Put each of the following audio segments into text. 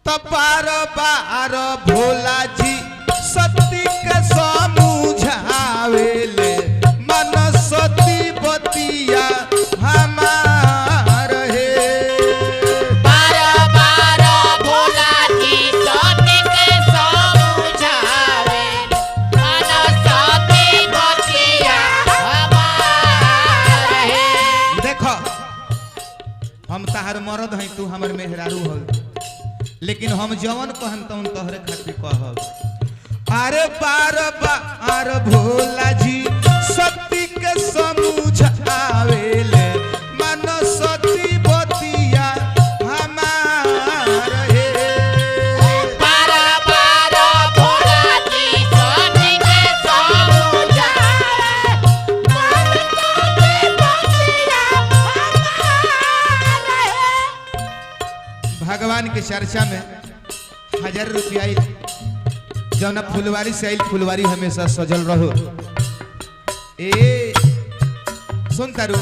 तो बार बार भोला जी सती के समझावेले मन सती बतिया हमार है। बार बार भोला जी सती के समझावे मन सती बतिया हमार है। देखो हम तहार मरद हैं तू हमर मेहरारू हो लेकिन हम जवन कहन तवन तोहरे खातिर कहब। अरे बार बार भोला जी सती के समझावेले मन सती बतिया हमार है। बार बार भोला जी सती के समझावे मन सती बतिया हमार है। भगवान के चर्चा में 1000 रुपया जौन फुलवारी से आइल फुलवारी हमेशा सजल रहो। ए सुन तारू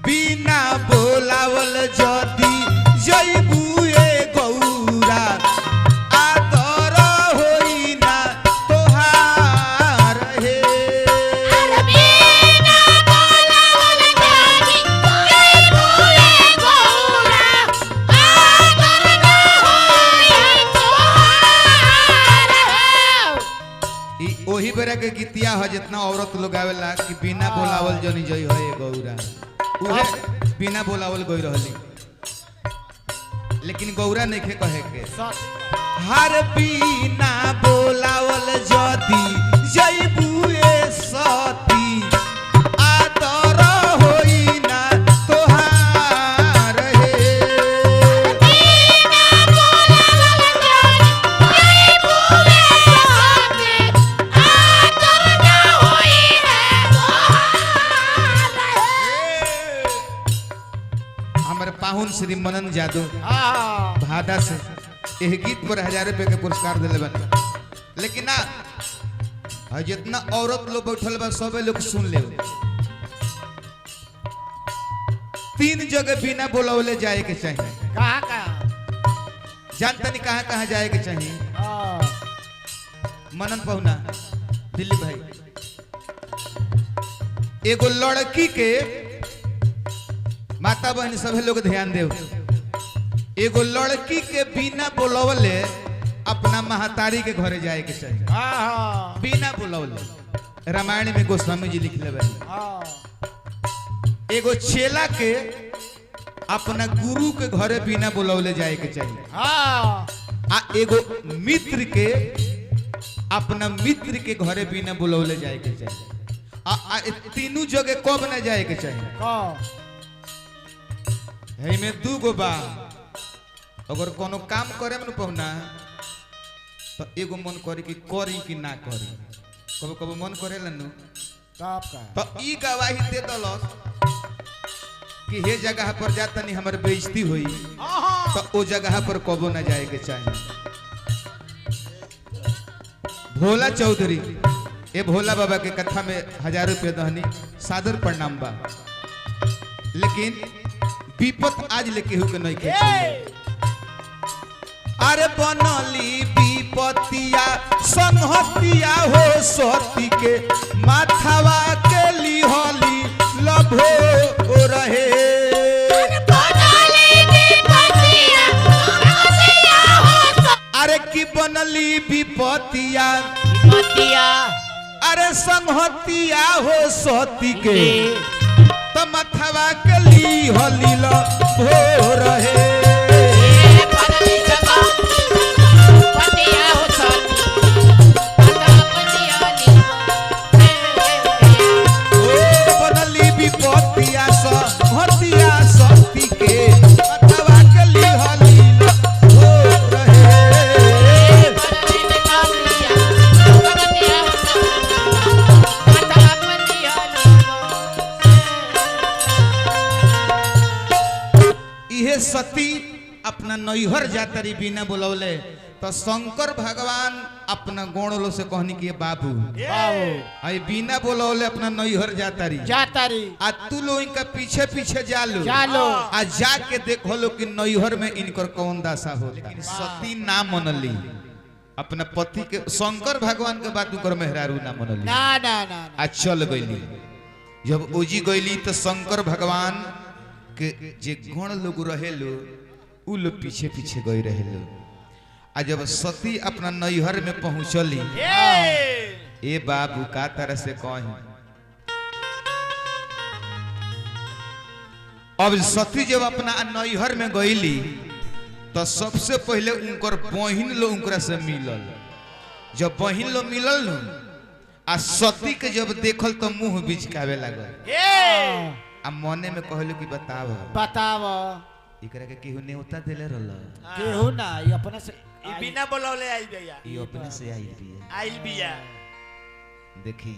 बिना बोलावल जदी जइबुए गौरा आदर होई ना तोहार हे। बिना बोलावल जानी कोई भूले गौरा आदर न होई तोहार है। ई ओही बेरा के गीतिया ह जितना औरत लोग आवेला कि बिना बोलावल जनी जई है गौरा उहे बिना बोलावल गई रहली लेकिन गौरा नइखे कहे के हर बिना बोलावल जदी जइबुए सती आदर होई ना तोहार हे। बिना बोलावल जानी कोई भूले गौरा आदर न होई है तोहार है। हमारे पाहुन श्री मनन जादू भादा से एह गीत पर 1000 रुपए के पुरस्कार दिले बन लेकिन ना जितना औरत लोग बैठल बा सब लोग सुन ले। 3 जगह बिना बोलवले जाए के चाहिए। कहाँ कहाँ जानता नहीं कहाँ कहाँ जाए के चाहिए। मनन पहुना दिल्ली भाई एगो लड़की के माता बहन सभी लोग ध्यान देव एगो लड़की के बिना बोलवले अपना महतारी के घरे जाए के चाहिए। बिना बोलवले रामायण में गोस्वामी जी लिखले बानी एगो चेला के अपना गुरु के घरे बिना बोलवले जाए के चाहिए। आ एगो मित्र के अपना मित्र के घरे बिना बोलवले जाए के चाहिए। तीनों जगह कब न जाए के चाहिए। है में 2 गो बा अगर कोनो काम करे में पहुना तो एगो मन करे कि करी कि ना करी कबो कबो मन करे लनु तो ई गवाही दे दलस कि हे जगह पर जाता नहीं हमारे बेइज्जती हुई तो ओ जगह पर कबो ना जाए के चाहिए। भोला चौधरी ए भोला बाबा के कथा में 1000 रुपया दहनी सादर प्रणाम बा लेकिन विपत आज लेके हो के नहीं के। अरे बनली विपतिया संहतिया हो सती के माथावा के लिहली लभो रहे। अरे की बनली विपतिया अरे संहतिया हो सती के तो माथावा के लिहली लभो रहे। सती अपना नैहर जातरी बिना बोलवले तो शंकर भगवान अपना गोण लो से कहनी कि बाबू आई बिना बोलौले अपना नैहर जाता रही आ तू लो इनका पीछे पीछे जा लो आ जाके देखो लो कि नैहर में इनकर कौन दशा हो। लेकिन सती ना मनली अपना पति के, शंकर भगवान के बात कर मेहरारू ना मनली आ चल गईली। जब ओजी गईली तो शंकर भगवान के जे गण लोग रहेलो उ लोग पीछे पीछे गई रहेलो। आ जब सती अपना नैहर में पहुंचली ए बाबू का तरह से कही। अब सती जब अपना नैहर में गईली तो सबसे पहले उनकर बहिन लो उनकरा से मिलल। जब बहिन लो मिलल न आ सती के जब देखल तो मुंह बिचकावे लागल आ मने में कहलो कि बताव एकरा के केहू नेवता देले रहल केहू ना ये अपने से ई बिना बोलौले आइल बिया ई अपने से आइल बिया। देखी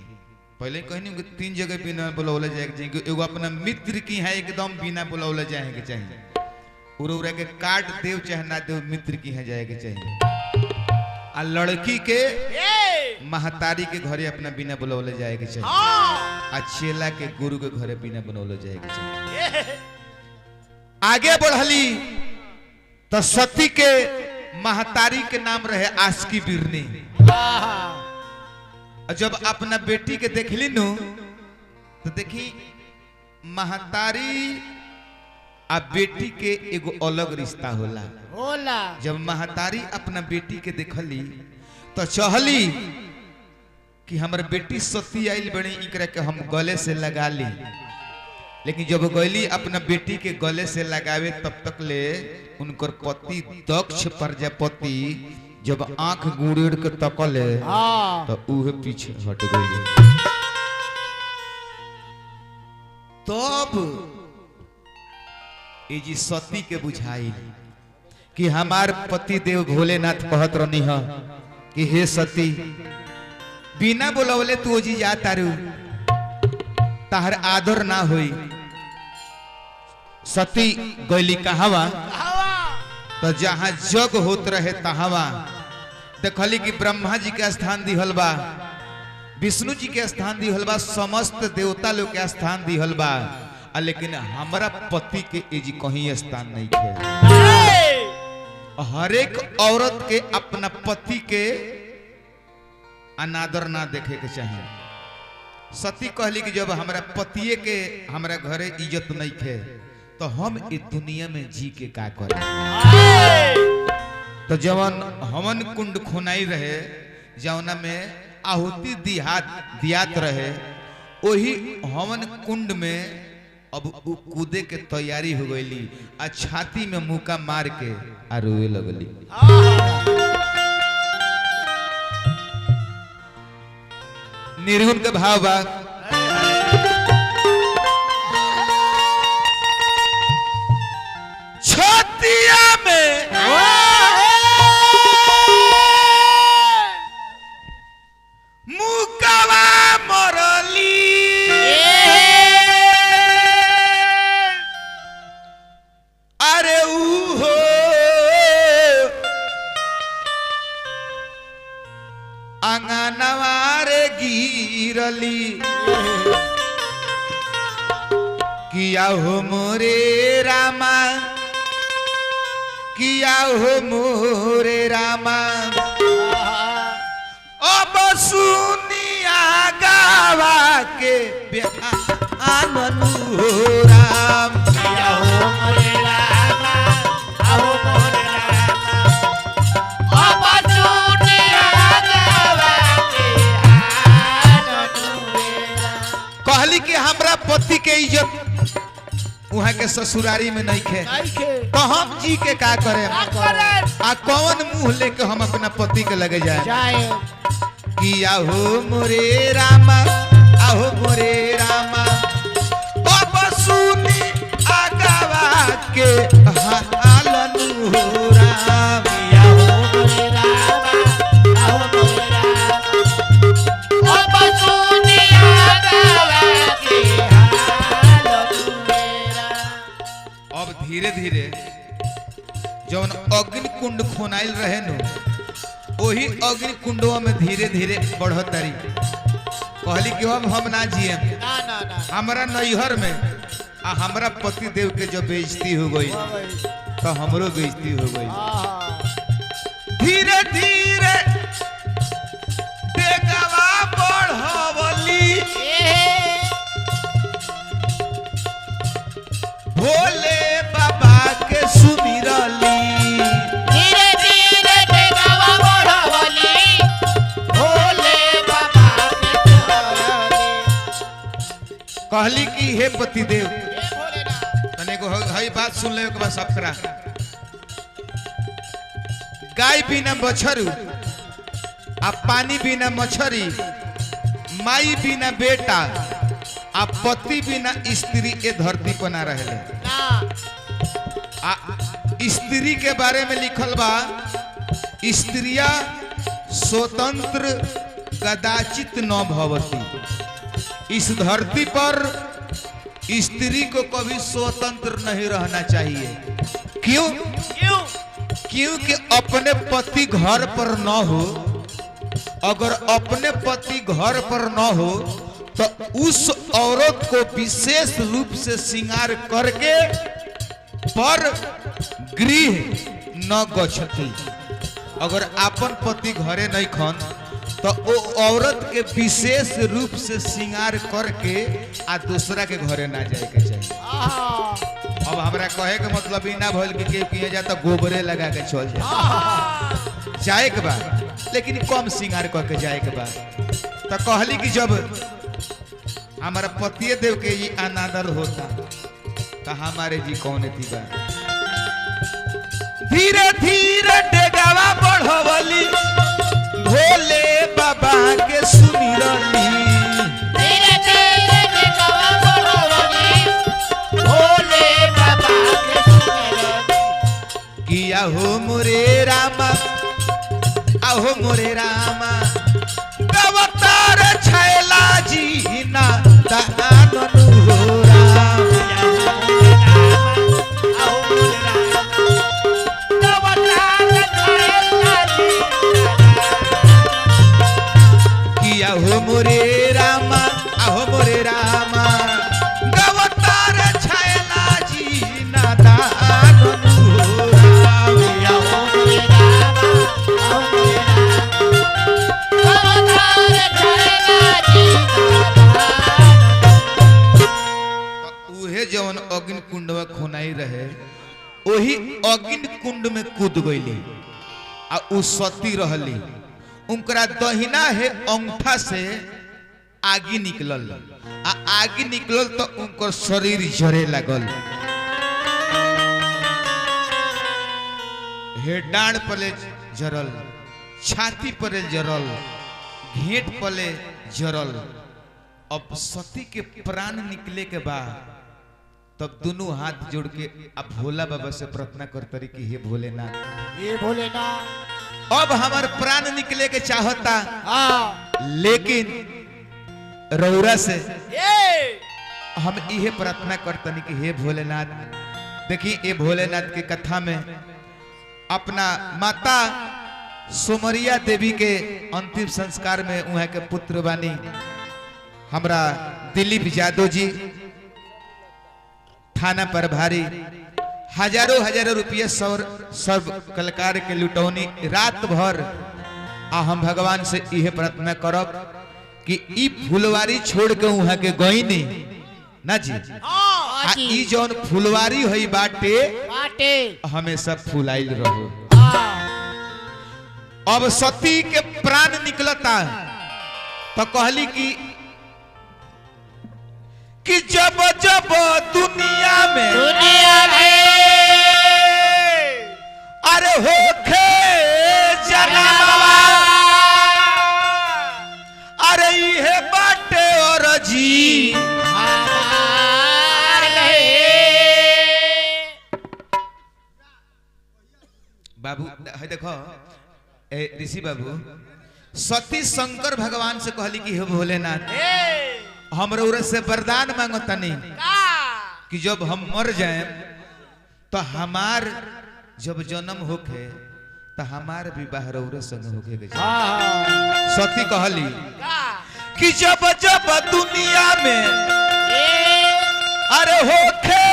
पहले कहनी कि 3 जगह बिना बुलौले जाए के चाहिए। एगो अपना मित्र की है एकदम बिना बुलौले जाए के चाहिए। उरा के काट देव चाहे ना देव मित्र की है जाए के चाहिए। आ लड़की के महतारी के घरे अपना बिना बुलौले जाए के चाहिए। आ चेला के गुरु के घरे बिना बुलौले जाए के चाहिए। आगे बढ़ली तो सती के महतारी के नाम रहे आस्की बिरनी। जब अपना बेटी के देखली नु तो देखी महतारी आ बेटी के एगो अलग रिश्ता होला। जब महतारी अपना बेटी के देखली तो चाहली कि हमारे बेटी सती आइल बड़ी इकरा के हम गले से लगा ली। लेकिन जब गईली अपना बेटी के गले से लगावे तब तक ले उनकर पति दक्ष प्रजापति जब आंख गुड़ेड़ के तकले तो उहे पीछे हट गई। तब ये जी सती के बुझाई कि हमार पति देव भोलेनाथ कहत रहनी है कि हे सती बिना बोलवले तू जी जा तारू ताहर आदर ना होई। सती गईली कहवा तो जहां जग होत रहे तहावा देखली कि ब्रह्मा जी के स्थान दिहल बा, विष्णु जी के स्थान दिहल बा, समस्त देवता लोग के स्थान दिहल बा, लेकिन हमारा पति के एजी कहीं स्थान नहीं है। हर एक औरत के अपना पति के अनादर ना देखे के चाहिए। सती कहली कि जब हमारा पतिये के हमारा घरे इज्जत नहीं है तो हम इस दुनिया में जी के का करें। तो जवन हवन कुंड खुनाई रहे जवना में आहुति दियात रहे वही हवन कुंड में अब कूदे के तैयारी हो गई। आ छाती में मुका मार के आ रोए लगली। निर्गुण के भाव बा छतिया में मुकवा मरली। अरे उहो अंगनवारे गिरली किया हो मोरे रामा, किया हो मोरे रामा। अब सुनिया गावा के आननु हो राम, किया हो मोरे रामा, आओ मोरे रामा। अब सुनिया गावा के आननु मेरा। कहली कि हमरा पति के इज्जत वहाँ के ससुरारी में नहीं खे तो हम जी के का करे। आ कौन मुंह लेके हम अपना पति के लगे जाए। किया हो मोरे रामा, आहो मोरे रामा। अब सुनी आगावा के हालनु हो राम, किया हो मोरे रामा, आओ मोरे रामा। अब सुनिया गावा के आननु मेरा। अब धीरे धीरे जौन अग्नि कुंड खोनाइल रहे नु वही अग्नि कुंडवा में धीरे धीरे बढ़त तारी कहली कि हम ना जिए ना ना ना हमारा नैहर में आ हमारा पति देव के जो बेइज्जती हो गई तो हमरो बेइज्जती हो गई। धीरे धीरे देगवा बढ़वली भोले बाबा के सुमिरली धीरे धीरे देगावा बढ़वली भोले बाबा के कहली कि हे पति देव हे भोलेनाथ तने को हई बात सुन ले के बाद सब करा गाय बिना बछरू आ पानी बिना मछरी माई बिना बेटा आ पति बिना स्त्री ए धरती पर ना रहले। ना आ स्त्री के बारे में लिखल बा स्त्रिया स्वतंत्र कदाचित न भवती। इस धरती पर स्त्री को कभी स्वतंत्र नहीं रहना चाहिए। क्यों? क्यों क्योंकि अपने पति घर पर न हो, अगर अपने पति घर पर न हो तो उस औरत को विशेष रूप से श्रृंगार करके पर गृह न गच्छति। अगर अपन पति घरे नहीं खन तो वो औरत के विशेष रूप से श्रृंगार करके आ दूसरा के घरे ना जाए के चाहिए। अब हमरा कहे के मतलब ई ना भइल कि केहू किए जा तो गोबरे लगा के चल जाए के बाद, लेकिन कम श्रृंगार करके जाए के बाद। तो कहली कि जब हमारा पति देव के ये अनादर होता तो हमारे जी कौन थी बा। धीरे धीरे डेगावा बढ़वली भोले बाबा के सुमिरली धीरे धीरे देगावा बढ़वली भोले बाबा के सुमिरली किया हो मोरे रामा आहो मोरे रामा अवतार छैला जी ना दाननु हो राम। किया हो मोरे रामा आहो मोरे रामा अवतार छैला जी ना दाननु हो राम। उहे जवन अग्नि कुंड में खुनाई रहे वही अग्नि कुंड में कूद गईली आ उ सती रहली। उनकरा दहिना है अंगूठा से आगी निकलल आ आगी निकलल तो उनकर शरीर जरे लगल। हे डांड पले जरल, छाती पले जरल, घेंट पले जरल। अब सती के प्राण निकले के बाद तब दोनों हाथ जोड़ के अब भोला बाबा से प्रार्थना करते रही कि हे भोलेनाथ, ये भोलेनाथ अब हमार प्राण निकले के चाहता, लेकिन रौरा से हम इहे प्रार्थना करतनी कि हे भोलेनाथ। देखिए ये भोलेनाथ के कथा में अपना माता सुमरिया देवी के अंतिम संस्कार में वहाँ के पुत्र बानी हमरा दिलीप यादव जी, थाना प्रभारी, हजारों हजारों रुपये सब कलाकार के लुटौनी रात भर। आ हम भगवान से यह प्रार्थना करब कि ई फुलवारी छोड़ के वहाँ के गईनी ना जी, आ ई जौन फुलवारी होई बाटे हमेशा फुलाइल रहो। अब सती के प्राण निकलता तो कहली कि जब जब दुनिया में अरे होखे जनावा अरे ये बाटे और जी बाबू है देखो ऋषि बाबू, सती शंकर भगवान से कहली कि हे भोलेनाथ हमरो उरे से वरदान मांगो तनी कि जब हम मर जाए तो हमार जब जन्म होके तो हमार विवाह रौरे संग होके गई। हाँ सती कहली कि जब जब दुनिया में अरे होखे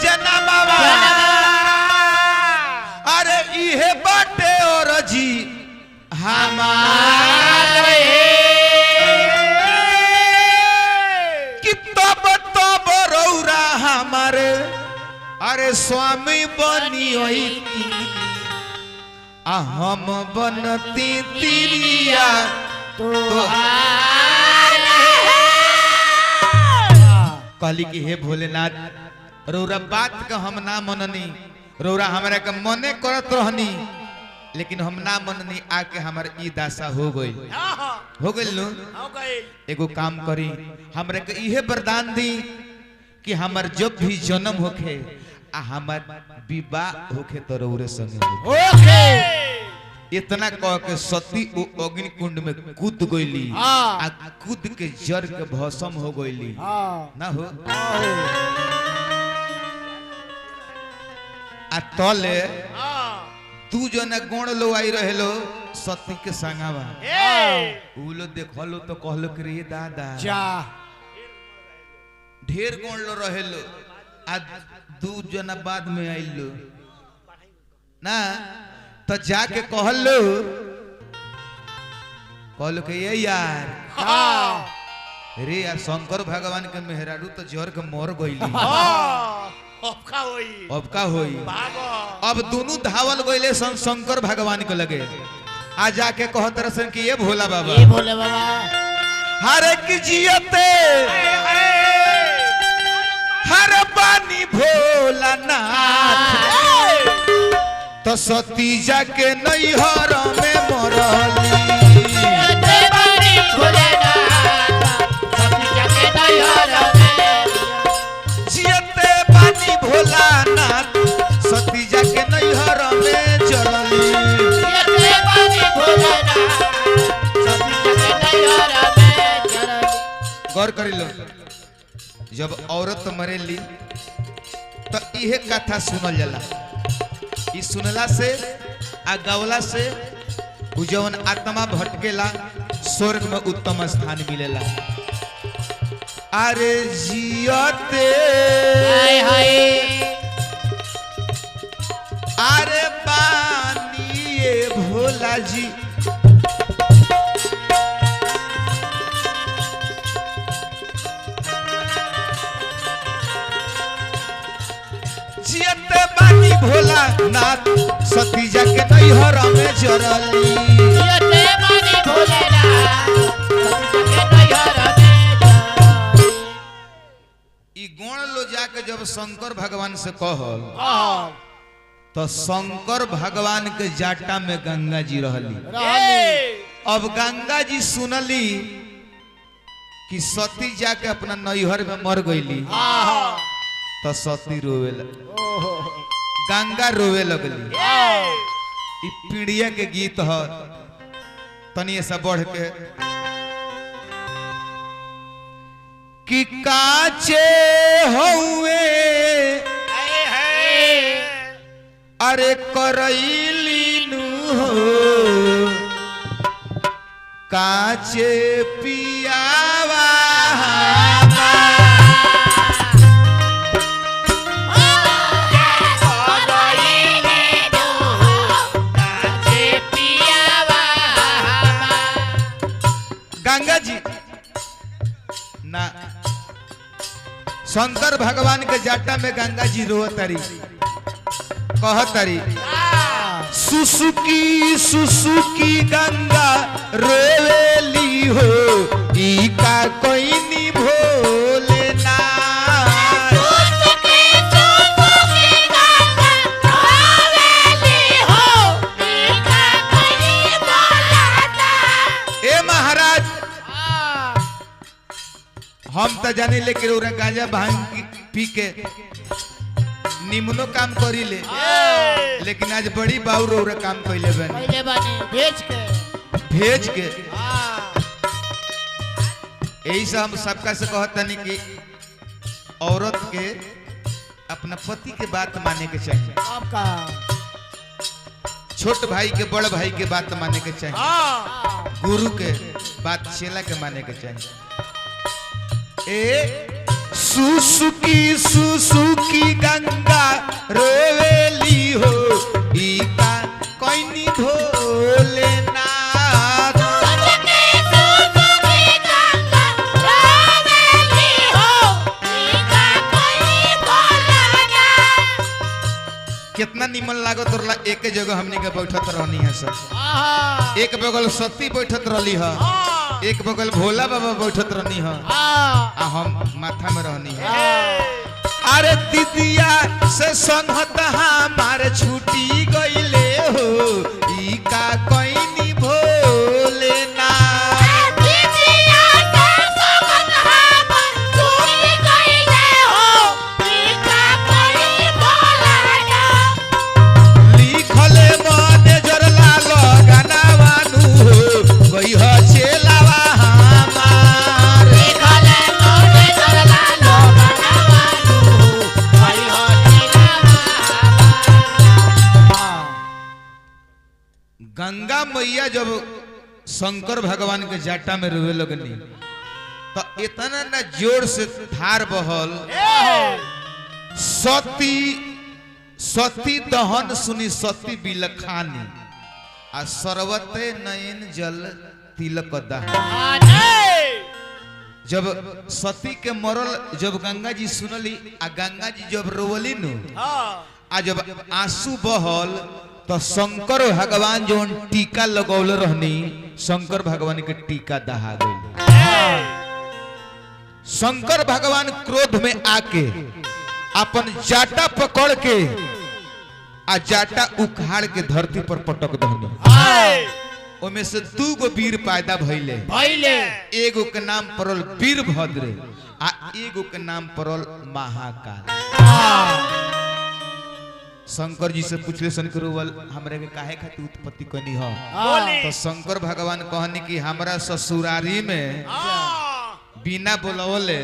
जनमवा अरे इहे बाटे और जी हमारे कि तब तब रौरा हमारे अरे स्वामी बनी आ हम बनती तिरिया तो कहली कि हे भोलेनाथ रौरा बात का हम ना मननी रौरा हमारा के मने करत रहनी लेकिन हम ना मननी आके हमार ई दासा हो गई नु एगो काम करी हमरा के इहे वरदान दी कि हमार जब भी जन्म होखे आ हमार विवाह होखे तो रौरे संगे ओके इतना कह के सती वो अग्नि कुंड में कूद गईली आ कूद के जर के भस्म हो गईली ना हो आ तले तू जना गुण लो आई रहेलो सती के संगावा उ लो देखलो तो कहलो कि रे दादा जा ढेर गुण लो रहेलो आ दू जना बाद में आइलो ना तो जाके कहलो के ये यार रे यार शंकर भगवान के मेहरारू तो जर के मर गईली अब का होई अब दोनों धावल गईले शंकर भगवान के लगे आ जाके कहत रसन कि ये भोला बाबा हरे की जियते हर पानी भोला नाथ तो सती जाके नैहर में मरली जियते पानी भोला नाथ सती जाके नैहर में चलली गौर करी लो जब औरत मरेली तो इहे कथा सुनल जाला ई सुनला से आ गवला से जौन आत्मा भटकेला स्वर्ग में उत्तम स्थान मिलेला अरे जियते अरे पानी भोला जी जियते बानी भोला नाथ सती जाके नैहर में जरली ई गुण लो जाके जब शंकर भगवान से कहल तो शंकर भगवान के जाटा में गंगा जी रहली अब गंगा जी सुनली कि सती जाके अपना नैहर में मर गईली तो सती रोवे गंगा रोवे लगली ई पीड़िया के गीत है तनी ऐसा बढ़ के कि काचे हुए अरे करैली नु हो काचे पियावा गंगा जी ना शंकर भगवान के जाटा में गंगा जी रोतरी कहतरी सुसुकी सुसुकी गंगा रोवेली हो ई का कोई नी भोले ना ए महाराज हम तो जाने लेकिन उरा गांजा भांग पी के निम्नो काम करी ले लेकिन आज बड़ी बाउर उरा काम कइले बनी भेज के यही से हम सबका से कहतनी कि औरत के अपना पति के बात माने के चाहिए छोट भाई के बड़ भाई के बात माने के चाहिए, गुरु के बात चेला के माने के चाहिए। ए सुसुकी गंगा रोवेली हो ई का कोइनी भोलेनाथ। कितना निमन लागत रहा एक जगह हमनी के बैठत रहनी है सब, एक बगल सती बैठत रहली है, एक बगल भोला बाबा बैठत रहनी है, आ हम माथा में रहनी है। अरे दीदिया से संगत हमारे छूटी गईले हो ई का कोइनी भोलेनाथ। लिखले मैनेजर लाल गनावानू हो गई हो चेलावा हमार। गंगा मैया जब शंकर भगवान के जाटा में रोवे लगनी तो इतना न जोर से धार बहल, सती दहन सुनी सती बिलखानी आ सरवते नयन जल तिलक दहन। जब सती के मरल जब गंगा जी सुनली आ गंगा जी जब रोवली नु आ जब आंसू बहल तो शंकर भगवान जो टीका लगौले रहनी शंकर भगवान के टीका दहा गई। शंकर भगवान क्रोध में आके अपन जाटा पकड़ के आ जाटा उखाड़ के धरती पर पटक दहनी। ओमे से 2 गो वीर पैदा भइले, एगो के नाम पड़ल वीरभद्र आ एगो के नाम पड़ल महाकाल। शंकर जी से पूछले शंकर हमरे के काहे खातिर उत्पत्ति कनी हो? तो शंकर भगवान कहनी कि हमरा ससुरारी में बिना बोलवले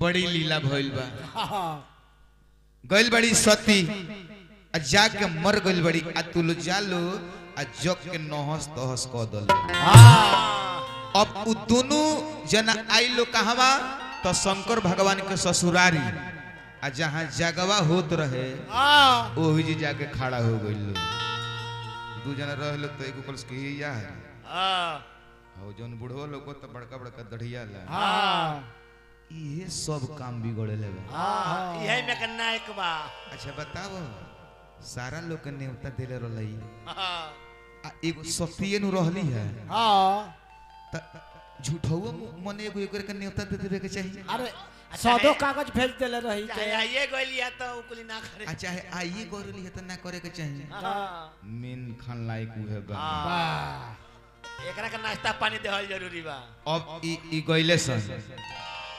बड़ी लीला भइल बा। गइल बड़ी सती आ जाके मर गइल बड़ी आ तुल जालो आ जग के नहस तहस क दल। अब उ दोनों जना आइलो कहवा तो शंकर भगवान के ससुरारी आ जहाँ जगवा होत रहे ओही जी जाके खड़ा हो गइल। 2 जना रहलो तो एगो कलस के या है हो जौन बुढ़वा लोग तो बड़का बड़का दढ़िया ला ये सब काम बिगड़ले बा। यही में करना एक बा। अच्छा बताओ सारा लोग के नेवता देले रहलई आ एगो सतिये नु रहली है त झूठो मने एगो एकर के नेवता दे देवे के चाहिए। अरे सादो कागज भेज देले रही ये गोलिया तो उकुली ना करे। अच्छा है आइए गोरली है तो ना करे के चाहिए। मेन खान लायक है बा एकरा के नाश्ता पानी देहल जरूरी बा। अब ई गइले सन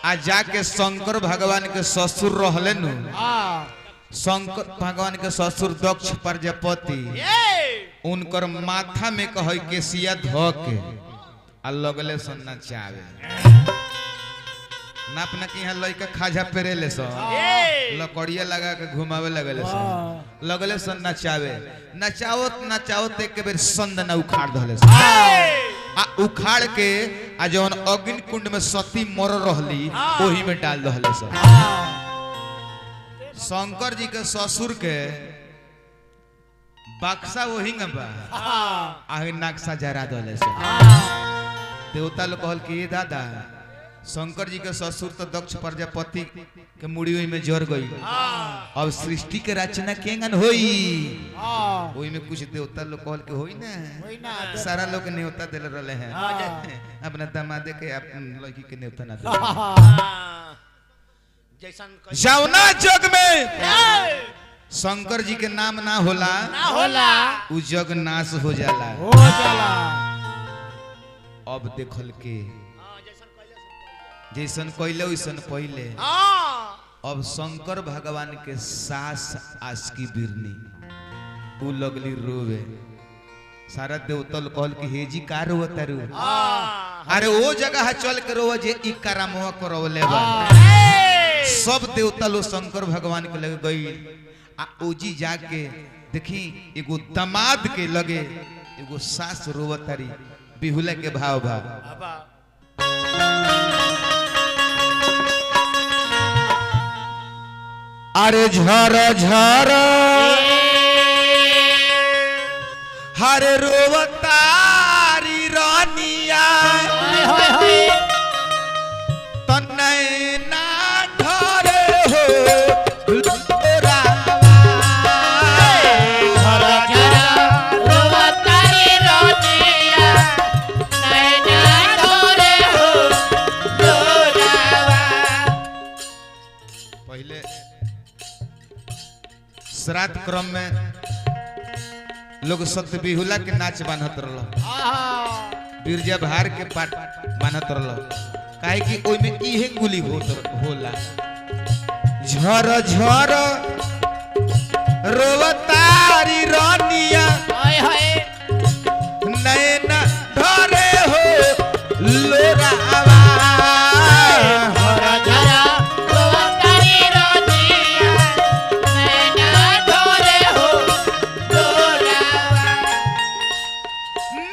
आ जाके शंकर भगवान के ससुर रहले नु शंकर भगवान के ससुर दक्ष प्रजापति उनकर माथा में कहे केसिया ध के आ लगले सन नचावे। नापना कि यहाँ लइका खाजा पेरेले सन लकड़िया लगा के घुमावे लगले सन लगले सन नचावे। नचावत नचावत एक बेर संद न उखाड़ धले सन आ उखाड़ के आ जवन अग्नि कुंड में सती मर रहली ओही में डाल दहले सन। शंकर जी के ससुर के बक्सा वही बा आगे नक्शा जरा दहले सन। देवता लोग कहल कि दादा शंकर जी के ससुर तो दक्ष प्रजापति के मुड़ी में जर गई, अब सृष्टि के रचना केंगन होई ओई में कुछ देवता लोग कहल के होई ना सारा लोग न्योता देले रहले हैं अपना दामादे के लड़की के न्योता ना दे। जौना जग में शंकर जी के नाम ना होला उ जग नाश हो जाला। अब देखल के जैसन कहले वैसन पहले अब शंकर भगवान के सास आसकी बिरनी उ लगली रोवे। सारा देवतल कहल कि हे जी का रोवता रू? अरे वो जगह चल के रोव जे ई करामवा करवले बा। सब देवता लो शंकर भगवान के लगे गई आ ओजी जाके देखी एगो दामाद के लगे एगो सास रोवतारी बिहुला के भाव भाव बाबा अरे झर झर हरे रोवतारी रानिया तन्ने ना ढरे हो लोरावा। पहले श्राद्ध क्रम में लोग सत्य बिहुला के नाच बान्हत रहल बिरजा भार के पाट बान्हत रहल काहे कि ओइ में इहे गुली होला झर झर रोवतारी रानिया नैन ढरे हो लोरावा।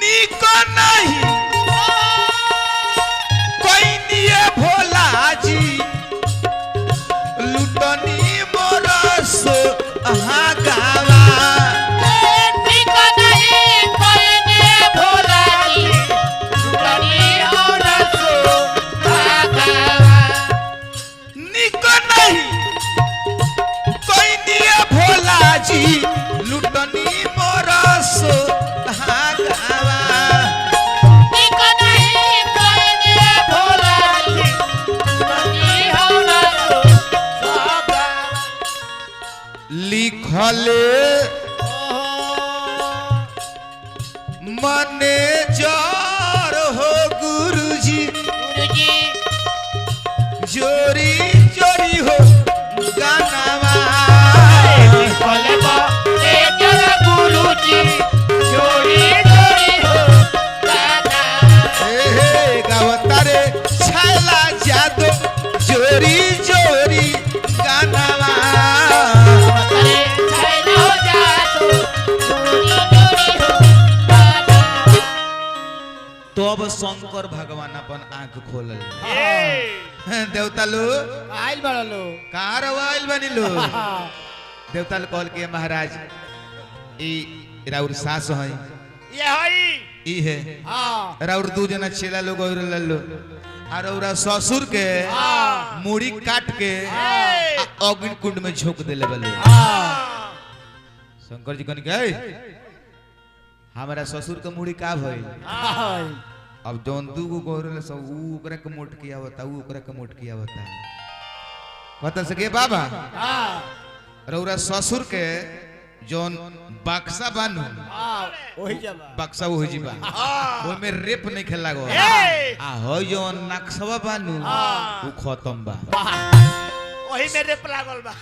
निको नहीं कोई निये भोला जी लुटनी मोरस हाँ गावा। निको नहीं कोई निये भोला जी लुटनी मोरस हाँ गावा। लिखले मैनेजर हो गुरुजी जोरी जोरी हो गानावा। हे गावतारे छाला जादो जोरी जोरी गानावा। तो अब शंकर भगवान अपन आंख खोलल देवता लो आइल बड़ा लो कार आइल बनी लो देवता कहल के महाराज ई राउर सास है ये हई ई है हाँ राउर दू जना चेला लोग और लल्लो और औरा ससुर के मुड़ी काट के अग्नि कुंड में झोंक देले बलो। शंकर जी कहन के हमारा ससुर के मुड़ी का भइल अब जौन दू गो गोरल सब ऊ ओकरा के मोट किया होता ऊ ओकरा के मोट किया होता बता सके बाबा रौरा ससुर के जौन बक्सा बानू वही जब बक्सा हो जीबा ओइ में रेप नहीं खेला गो आ हो जौन नक्शवा बानू ऊ खत्म बा वही में रेप लागल बा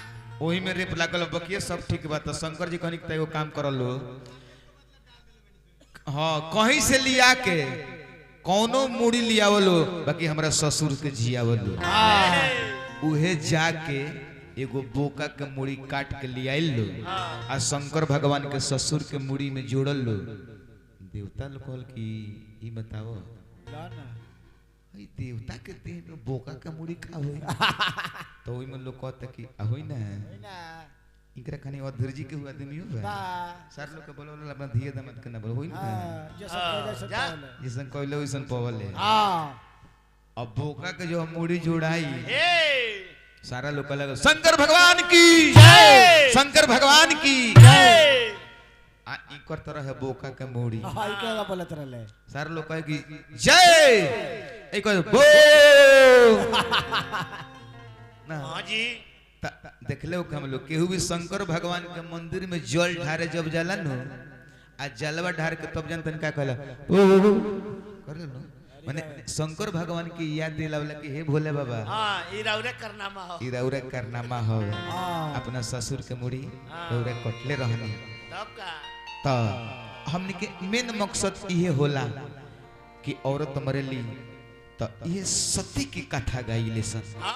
ओही में रेप लागल बकिए सब ठीक बा। तो शंकर जी कहनी एगो काम करल लो हाँ कहीं से लिया के कौनो मुड़ी लियावलो बाकी हमरा ससुर के जियावलो उहे जाके एगो बोका के मुड़ी काट के लियाइल लो आ शंकर भगवान के ससुर के मुड़ी में जोड़ल लो। देवता लोग कहल कि ई बताओ ई देवता के देह में बोका के मुड़ी का होई तो ओइ में लोग कहता कि होई ना इकरा खानी अधर जी के हुआ आदमी हो सर लोग के बोलल अपना धिए दमत के ना बोल होई ना जैसन कहले वैसन पवले अब बोका के जो मुड़ी जोड़ाई सारा लोग लगा शंकर भगवान की जय शंकर भगवान की जय आ इकर तरह है बोका के मुड़ी हां ई केला बोलत रहले सारा लोग कहे कि जय एक बो ना हां जी देखले हम लोग केहू भी शंकर भगवान के मंदिर में जल ढारे जब जाला नो आ जलवा ढार के तब जनतन का कहला ओ कर लो माने शंकर भगवान की याद दिलावला कि हे भोले बाबा हां ई राउरे करनामा हो ई राउरे करनामा हो अपना ससुर के मुड़ी राउरे कटले रहनी तब का तो हमने के मेन मकसद ये होला कि औरत मरेली तो ये सती की कथा गाइले सन।